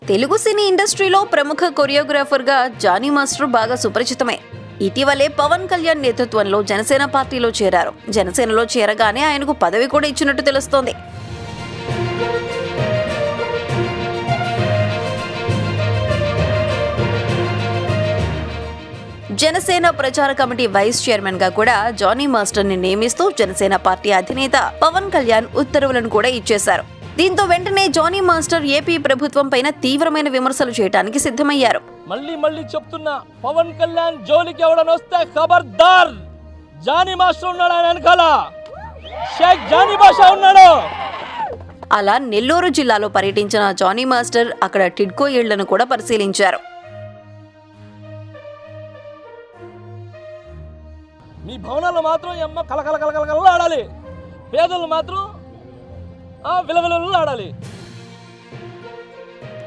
తెలుగు సినీ ఇండస్ట్రీలో ప్రముఖ కొరియోగ్రాఫర్గా Johnny master బాగా సుపరిచితమే. ఇటీవలే పవన్ కళ్యాణ్ నేతృత్వంలో జనసేన పార్టీలో చేరారు. జనసేనలో చేరగానే ఆయనకు పదవి కూడా ఇచ్చినట్టు తెలుస్తోంది. జనసేన ప్రచార కమిటీ వైస్ చైర్మన్ గా కూడా జానీ మాస్టర్ ని నియమిస్తూ జనసేన పార్టీ అధినేత పవన్ కళ్యాణ్ ఉత్తర్వులను కూడా ఇచ్చేశారు. దీంతో వెంటనే జానీ మాస్టర్ ఏపీ ప్రభుత్వం పైన తీవ్రమైన విమర్శలు చేయడానికి సిద్ధమయ్యారు. మళ్ళీ చెప్తున్నా, పవన్ కళ్యాణ్ జోలికి ఎవడని వస్తే ఖబర్దార్. జానీ మాస్టర్ ఉన్నాడు ఆయన వెనకాల, షేక్ జానీ బాషా ఉన్నాడు. అలా నెల్లూరు జిల్లాలో పర్యటించిన జానీ మాస్టర్ అక్కడ టిడ్కో ఇళ్లను కూడా పరిశీలించారు. మీ భవనాలు మాత్రం ఎమ్మ కలకల ఆడాలి, పేదలు మాత్రం విలవిలలు ఆడాలి.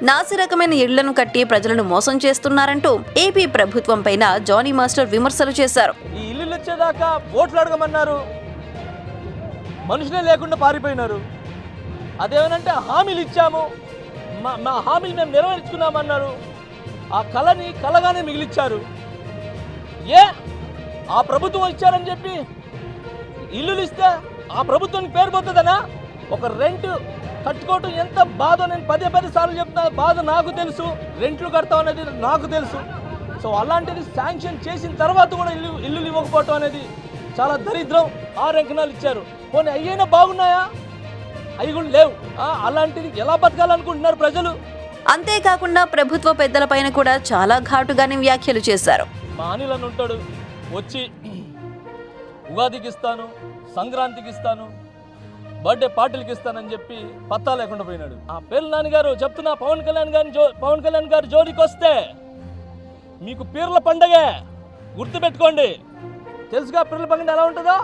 నాసిరకమైన ఇళ్లను కట్టి ప్రజలను మోసం చేస్తున్నారంటూ ఏపీ ప్రభుత్వం పైన జానీ మాస్టర్ విమర్శలు చేశారు. ఈ ఇల్లు వచ్చేదాకా ఓట్లు అడగమన్నారు, మనుషులే లేకుండా పారిపోయినారు. అదేమనంటే హామీలు ఇచ్చాము, మా హామీలు మేము నెరవేర్చుకున్నామన్నారు. ఆ కళని కలగానే మిగిలిచ్చారు. ఆ ప్రభుత్వం ఇచ్చారని చెప్పి ఇల్లులు ఇస్తే ఆ ప్రభుత్వానికి పేరు పోతుందనా? ఒక రెంట్ కట్టుకోవటం ఎంత బాధో నేను పదే సార్లు చెప్తున్నా. బాధ నాకు తెలుసు, రెంట్లు కడతాం అనేది నాకు తెలుసు. సో అలాంటిది శాంక్షన్ చేసిన తర్వాత కూడా ఇల్లులు ఇవ్వకపోవటం అనేది చాలా దరిద్రం. 6 అంకణాలు ఇచ్చారు, పోనీ అయ్యైనా బాగున్నాయా? అవి కూడా లేవు. అలాంటిది ఎలా బతకాలనుకుంటున్నారు ప్రజలు? అంతేకాకుండా ప్రభుత్వ పెద్దలపైన కూడా చాలా ఘాటుగానే వ్యాఖ్యలు చేశారు. మా అనిల్ అని ఉంటాడు, వచ్చి ఉగాదికి ఇస్తాను, సంక్రాంతికి ఇస్తాను, బర్త్డే పార్టీలకి ఇస్తానని చెప్పి పత్తా లేకుండా పోయినాడు. ఆ పేర్ల నాన్నగారు చెప్తున్నా, పవన్ కళ్యాణ్ గారు జోలికి వస్తే మీకు పీర్ల పండగే గుర్తుపెట్టుకోండి. తెలుసుగా పీర్ల పండుగ ఎలా ఉంటుందో?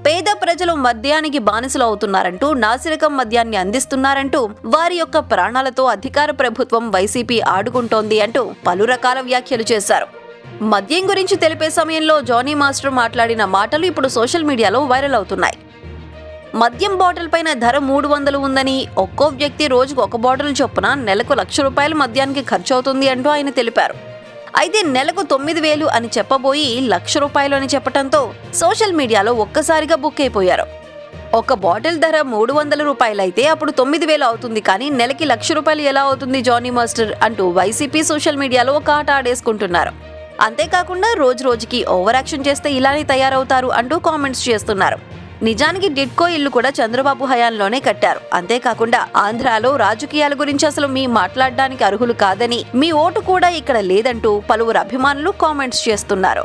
పేద ప్రజలు మద్యానికి బానిసలు అవుతున్నారంటూ, నాసిరకం మద్యాన్ని అందిస్తున్నారంటూ, వారి యొక్క ప్రాణాలతో అధికార ప్రభుత్వం వైసీపీ ఆడుకుంటోంది అంటూ పలు రకాల వ్యాఖ్యలు చేశారు. మద్యం గురించి తెలిపే సమయంలో జానీ మాస్టర్ మాట్లాడిన మాటలు ఇప్పుడు సోషల్ మీడియాలో వైరల్ అవుతున్నాయి. మద్యం బాటిల్ పైన ధర 300 ఉందని, ఒక్కో వ్యక్తి రోజుకు 1 బాటిల్ చొప్పున నెలకు ₹1,00,000 మద్యానికి ఖర్చు అవుతుంది అంటూ ఆయన తెలిపారు. అయితే నెలకు 9,000 అని చెప్పబోయి ₹1,00,000 అని చెప్పడంతో సోషల్ మీడియాలో ఒక్కసారిగా బుక్ అయిపోయారు. ఒక బాటిల్ ధర ₹300 అయితే అప్పుడు 9,000 అవుతుంది, కానీ నెలకి ₹1,00,000 ఎలా అవుతుంది జానీ మాస్టర్ అంటూ వైసీపీ సోషల్ మీడియాలో ఒక ఆట ఆడేసుకుంటున్నారు. అంతేకాకుండా రోజుకి ఓవర్ యాక్షన్ చేస్తే ఇలానే తయారవుతారు అంటూ కామెంట్స్ చేస్తున్నారు. నిజానికి టిడ్కో ఇల్లు కూడా చంద్రబాబు హయాంలోనే కట్టారు. అంతేకాకుండా ఆంధ్రాలో రాజకీయాల గురించి అసలు మీ మాట్లాడడానికి అర్హులు కాదని, మీ ఓటు కూడా ఇక్కడ లేదంటూ పలువురు అభిమానులు కామెంట్స్ చేస్తున్నారు.